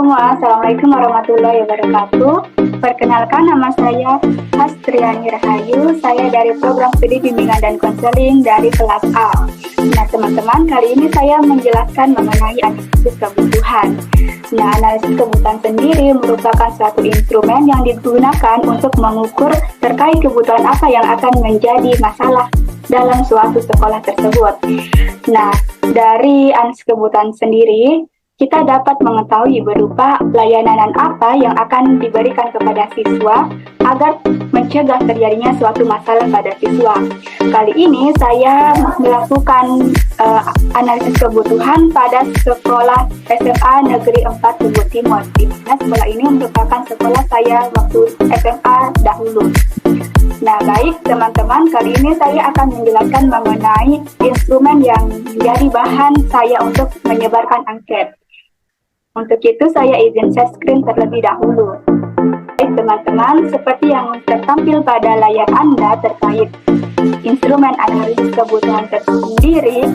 semua, Assalamualaikum warahmatullahi wabarakatuh. Perkenalkan, nama saya Hastriani Rahayu. Saya dari program studi bimbingan dan konseling dari kelas A. Nah, teman-teman, kali ini saya menjelaskan mengenai analisis kebutuhan. Nah, analisis kebutuhan sendiri merupakan suatu instrumen yang digunakan untuk mengukur terkait kebutuhan apa yang akan menjadi masalah dalam suatu sekolah tersebut. Nah, dari analisis kebutuhan sendiri, kita dapat mengetahui berupa layanan apa yang akan diberikan kepada siswa agar mencegah terjadinya suatu masalah pada siswa. Kali ini saya melakukan analisis kebutuhan pada sekolah SMA Negeri 4 Tubut Timur, di mana sekolah ini merupakan sekolah saya waktu SMA dahulu. Nah, baik teman-teman, kali ini saya akan menjelaskan mengenai instrumen yang menjadi bahan saya untuk menyebarkan angket. Untuk itu saya izin share screen terlebih dahulu. Baik teman-teman, seperti yang tertampil pada layar Anda terkait instrumen analisis kebutuhan tersendiri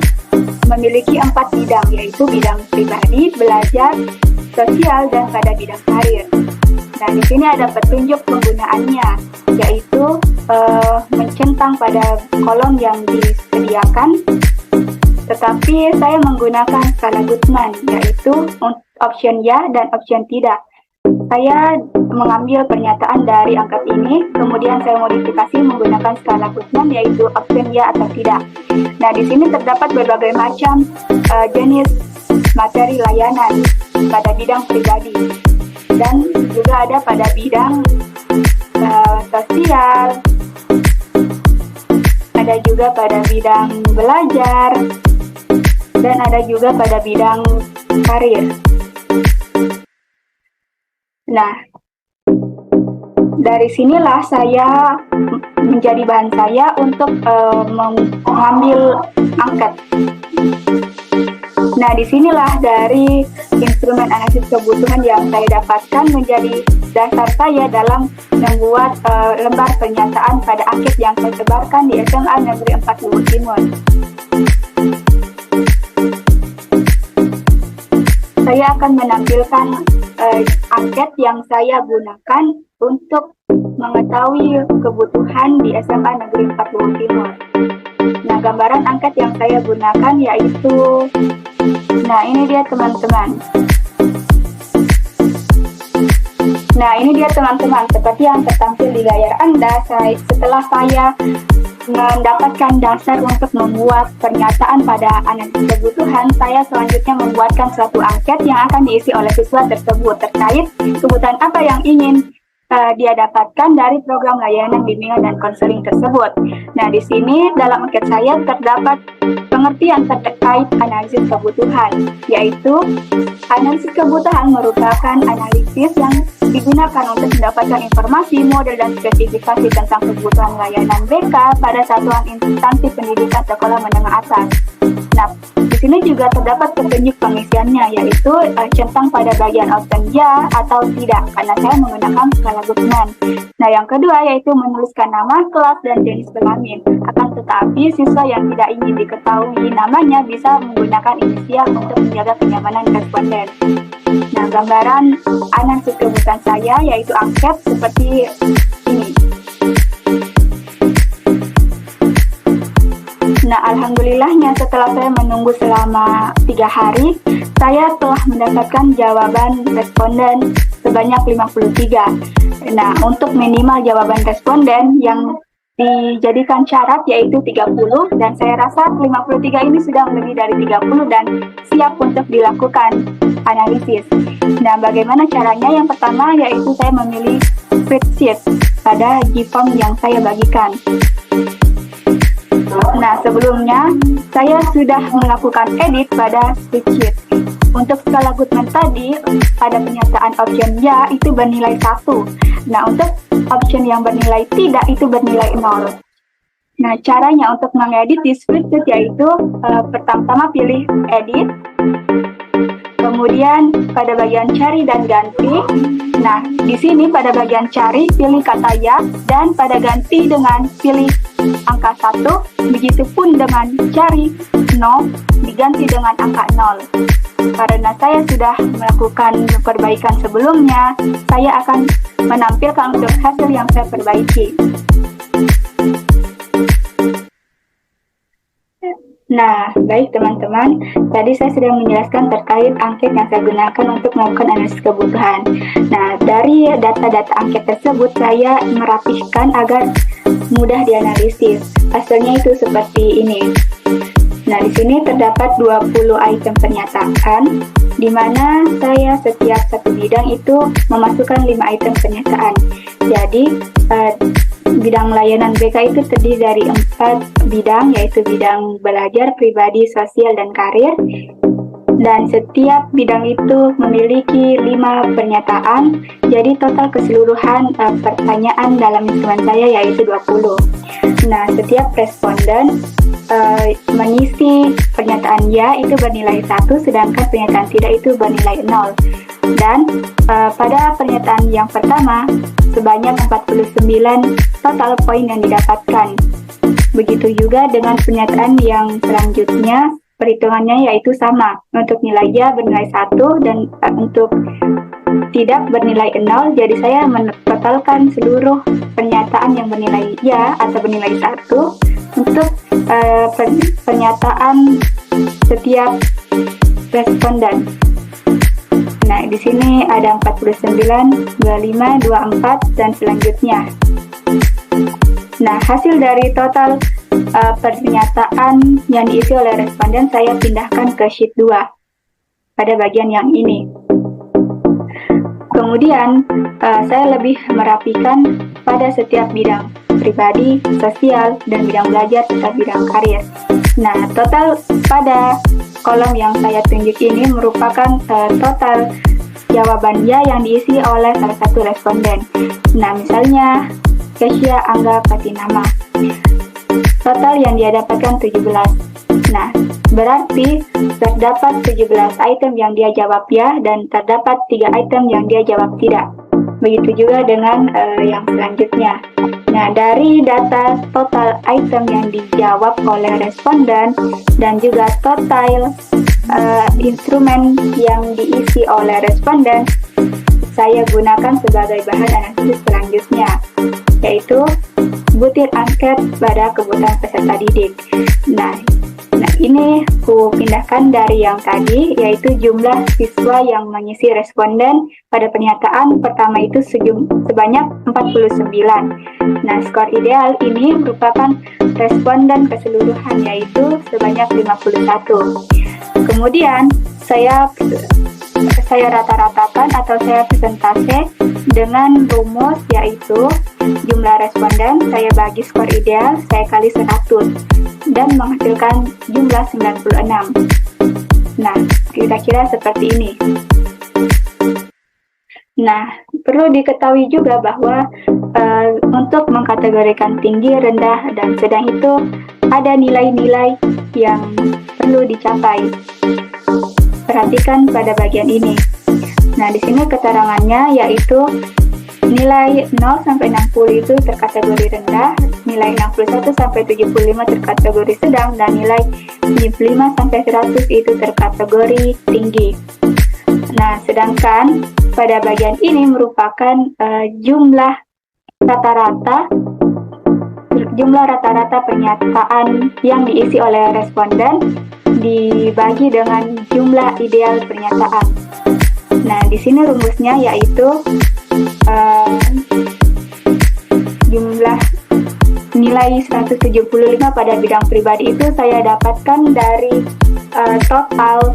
memiliki 4 bidang, yaitu bidang pribadi, belajar, sosial, dan pada bidang karir. Nah, di sini ada petunjuk penggunaannya, yaitu mencentang pada kolom yang disediakan, tetapi saya menggunakan skala Guttman, yaitu option ya dan option tidak. Saya mengambil pernyataan dari angkat ini, kemudian saya modifikasi menggunakan skala Guttman, yaitu option ya atau tidak. Nah, di sini terdapat berbagai macam jenis materi layanan pada bidang pribadi, dan juga ada pada bidang sosial, ada juga pada bidang belajar, dan ada juga pada bidang karir. Nah, dari sinilah saya menjadi bahan saya untuk mengambil angket. Nah, disinilah dari instrumen analisis kebutuhan yang saya dapatkan menjadi dasar saya dalam membuat lembar pernyataan pada angket yang saya sebarkan di SMA Negeri 4 Tubut Timur. Saya akan menampilkan angket yang saya gunakan untuk mengetahui kebutuhan di SMA Negeri 4 Tubut Timur. Nah, gambaran angket yang saya gunakan yaitu, nah ini dia teman-teman. Nah, ini dia teman-teman, seperti yang tertampil di layar Anda. Setelah saya mendapatkan dasar untuk membuat pernyataan pada analisis kebutuhan, saya selanjutnya membuatkan suatu angket yang akan diisi oleh siswa tersebut terkait kebutuhan apa yang ingin dia dapatkan dari program layanan bimbingan dan konseling tersebut. Nah, di sini dalam angket saya terdapat pengertian terkait analisis kebutuhan, yaitu analisis kebutuhan merupakan analisis yang digunakan untuk mendapatkan informasi, model, dan spesifikasi tentang kebutuhan layanan BK pada satuan instansi pendidikan sekolah menengah atas. Nah, di sini juga terdapat petunjuk pengisiannya, yaitu centang pada bagian option ya atau tidak, karena saya menggunakan skala Guttman. Nah, yang kedua yaitu menuliskan nama, kelas, dan jenis kelamin. Akan tetapi, siswa yang tidak ingin diketahui namanya bisa menggunakan inisial untuk menjaga kenyamanan responden. Nah, gambaran analisis kebutuhan saya yaitu angket seperti ini. Nah, alhamdulillahnya setelah saya menunggu selama 3 hari, saya telah mendapatkan jawaban responden sebanyak 53. Nah, untuk minimal jawaban responden yang dijadikan syarat yaitu 30, dan saya rasa 53 ini sudah lebih dari 30 dan siap untuk dilakukan analisis. Nah, bagaimana caranya? Yang pertama yaitu saya memilih spreadsheet pada GForm yang saya bagikan. Nah, sebelumnya saya sudah melakukan edit pada spreadsheet. Untuk skala Guttman tadi, pada pernyataan option ya itu bernilai 1. Nah, untuk option yang bernilai tidak itu bernilai 0. Nah, caranya untuk mengedit di spreadsheet yaitu pertama-tama pilih edit, Kemudian pada bagian cari dan ganti, nah di sini pada bagian cari pilih kata ya, dan pada ganti dengan pilih angka 1, begitupun dengan cari 0 diganti dengan angka 0. Karena saya sudah melakukan perbaikan sebelumnya, saya akan menampilkan untuk hasil yang saya perbaiki. Nah, baik teman-teman, tadi saya sudah menjelaskan terkait angket yang saya gunakan untuk melakukan analisis kebutuhan. Nah, dari data-data angket tersebut saya merapihkan agar mudah dianalisis. Hasilnya itu seperti ini. Nah, di sini terdapat 20 item pernyataan, di mana saya setiap satu bidang itu memasukkan 5 item pernyataan. Jadi, bidang layanan BK itu terdiri dari 4 bidang, yaitu bidang belajar, pribadi, sosial, dan karir. Dan setiap bidang itu memiliki 5 pernyataan, jadi total keseluruhan pertanyaan dalam hitungan saya yaitu 20. Nah, setiap responden mengisi pernyataan ya itu bernilai 1, sedangkan pernyataan tidak itu bernilai 0. Dan pada pernyataan yang pertama sebanyak 49 total poin yang didapatkan. Begitu juga dengan pernyataan yang selanjutnya, perhitungannya yaitu sama. Untuk nilai ya bernilai 1 dan untuk tidak bernilai 0, jadi saya menotalkan seluruh pernyataan yang bernilai ya atau bernilai 1 untuk pernyataan setiap responden. Nah, di sini ada 49, 25, 24, dan selanjutnya. Nah, hasil dari total pernyataan yang diisi oleh responden saya pindahkan ke sheet 2 pada bagian yang ini. Kemudian, saya lebih merapikan pada setiap bidang, pribadi, sosial, dan bidang belajar serta bidang karir. Nah, total pada kolom yang saya tunjuk ini merupakan total jawaban ya yang diisi oleh salah satu responden. Nah, misalnya Kesia Angga Patinama. Total yang dia dapatkan 17. Nah, berarti terdapat 17 item yang dia jawab ya dan terdapat 3 item yang dia jawab tidak. Begitu juga dengan yang selanjutnya. Nah, dari data total item yang dijawab oleh responden dan juga total instrumen yang diisi oleh responden, saya gunakan sebagai bahan analisis selanjutnya, yaitu butir angket pada kebutuhan peserta didik. Nah, ini ku pindahkan dari yang tadi, yaitu jumlah siswa yang mengisi responden pada pernyataan pertama itu sebanyak 49. Nah, skor ideal ini merupakan responden keseluruhan, yaitu sebanyak 51. Kemudian saya rata-ratakan atau saya persentase dengan rumus, yaitu jumlah responden saya bagi skor ideal saya kali 100 dan menghasilkan jumlah 96. Nah, kira-kira seperti ini. Nah, perlu diketahui juga bahwa untuk mengkategorikan tinggi, rendah, dan sedang itu ada nilai-nilai yang perlu dicapai. Perhatikan pada bagian ini. Nah, di sini keterangannya yaitu nilai 0 sampai 60 itu terkategori rendah, nilai 61 sampai 75 terkategori sedang, dan nilai 75 sampai 100 itu terkategori tinggi. Nah, sedangkan pada bagian ini merupakan jumlah rata-rata pernyataan yang diisi oleh responden dibagi dengan jumlah ideal pernyataan. Nah, di sini rumusnya yaitu jumlah nilai 175 pada bidang pribadi itu saya dapatkan dari total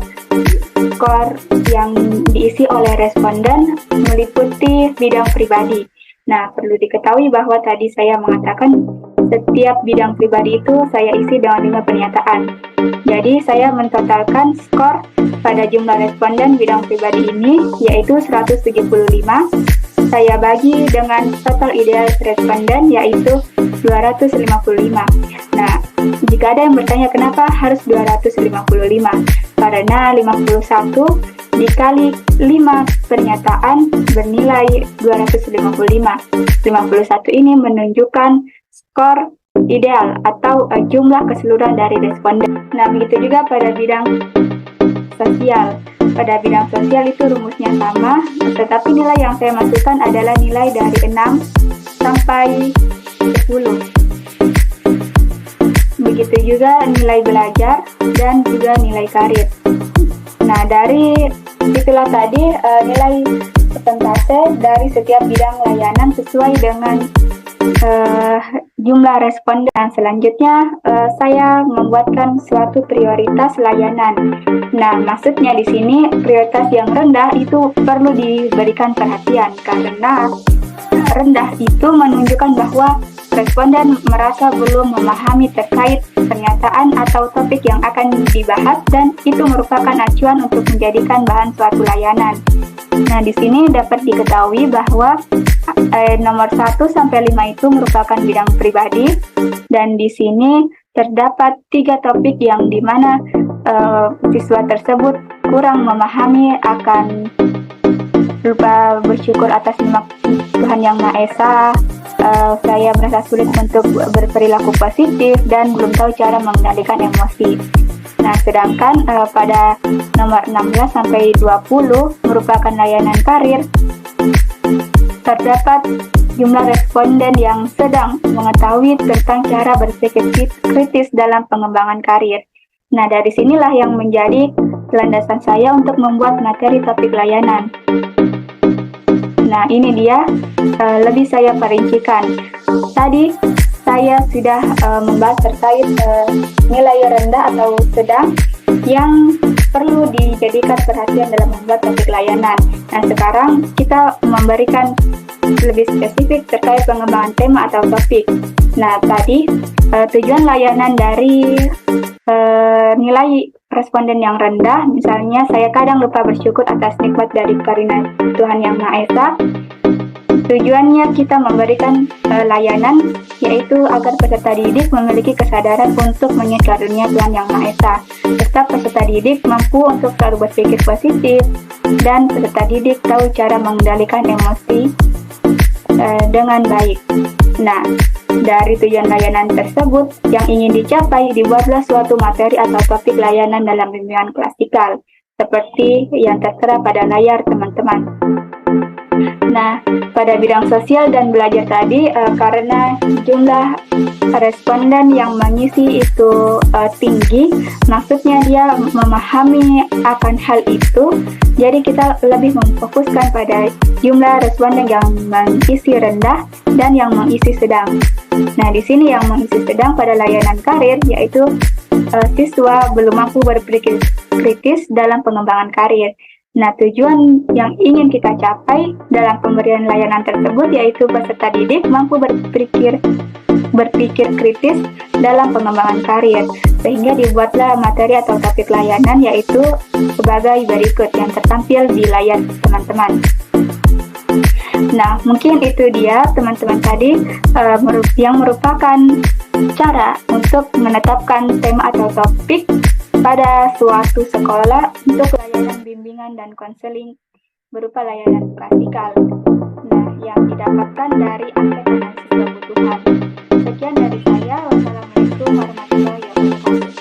skor yang diisi oleh responden meliputi bidang pribadi. Nah, perlu diketahui bahwa tadi saya mengatakan setiap bidang pribadi itu saya isi dengan 5 pernyataan. Jadi, saya mentotalkan skor pada jumlah responden bidang pribadi ini, yaitu 175. Saya bagi dengan total ideal responden, yaitu 255. Nah, jika ada yang bertanya kenapa harus 255? Karena 51 dikali 5 pernyataan bernilai 255. 51 ini menunjukkan skor ideal atau jumlah keseluruhan dari responden. Nah, begitu juga pada bidang sosial. Pada bidang sosial itu rumusnya sama, tetapi nilai yang saya masukkan adalah nilai dari 6 sampai 10. Begitu juga nilai belajar dan juga nilai karir. Nah, dari itulah tadi nilai persentase dari setiap bidang layanan sesuai dengan jumlah responden. Nah, selanjutnya saya membuatkan suatu prioritas layanan. Nah, maksudnya di sini prioritas yang rendah itu perlu diberikan perhatian karena rendah itu menunjukkan bahwa responden merasa belum memahami terkait pernyataan atau topik yang akan dibahas dan itu merupakan acuan untuk menjadikan bahan suatu layanan. Nah, di sini dapat diketahui bahwa nomor 1 sampai 5 itu merupakan bidang pribadi dan di sini terdapat 3 topik yang dimana siswa tersebut kurang memahami akan berupa bersyukur atas nikmat Tuhan Yang Maha Esa, saya merasa sulit untuk berperilaku positif dan belum tahu cara mengendalikan emosi. Nah, sedangkan pada nomor 16 sampai 20 merupakan layanan karir, terdapat jumlah responden yang sedang mengetahui tentang cara berpikir kritis dalam pengembangan karir. Nah, dari sinilah yang menjadi landasan saya untuk membuat materi topik layanan. Nah, ini dia lebih saya perincikan. Tadi saya sudah membahas terkait nilai rendah atau sedang yang perlu dijadikan perhatian dalam membuat topik layanan. Nah, sekarang kita memberikan lebih spesifik terkait pengembangan tema atau topik. Nah, tadi tujuan layanan dari nilai responden yang rendah, misalnya saya kadang lupa bersyukur atas nikmat dari karunia Tuhan Yang Maha Esa. Tujuannya kita memberikan layanan yaitu agar peserta didik memiliki kesadaran untuk mengingat karunia Tuhan Yang Maha Esa. Serta peserta didik mampu untuk selalu berpikir positif dan peserta didik tahu cara mengendalikan emosi dengan baik. Nah, dari tujuan layanan tersebut yang ingin dicapai, dibuatlah suatu materi atau topik layanan dalam bimbingan klasikal, seperti yang tertera pada layar teman-teman. Nah, pada bidang sosial dan belajar tadi, karena jumlah responden yang mengisi itu tinggi, maksudnya dia memahami akan hal itu, jadi kita lebih memfokuskan pada jumlah responden yang mengisi rendah dan yang mengisi sedang. Nah, di sini yang mengisi sedang pada layanan karir, yaitu siswa belum mampu berpikir kritis dalam pengembangan karir. Nah, tujuan yang ingin kita capai dalam pemberian layanan tersebut yaitu peserta didik mampu berpikir kritis dalam pengembangan karir, sehingga dibuatlah materi atau topik layanan yaitu sebagai berikut yang tertampil di layar teman-teman. Nah, mungkin itu dia teman-teman tadi yang merupakan cara untuk menetapkan tema atau topik pada suatu sekolah untuk layanan bimbingan dan konseling berupa layanan klasikal. Nah, yang didapatkan dari angket analisis kebutuhan. Sekian dari saya. Wassalamualaikum warahmatullahi wabarakatuh.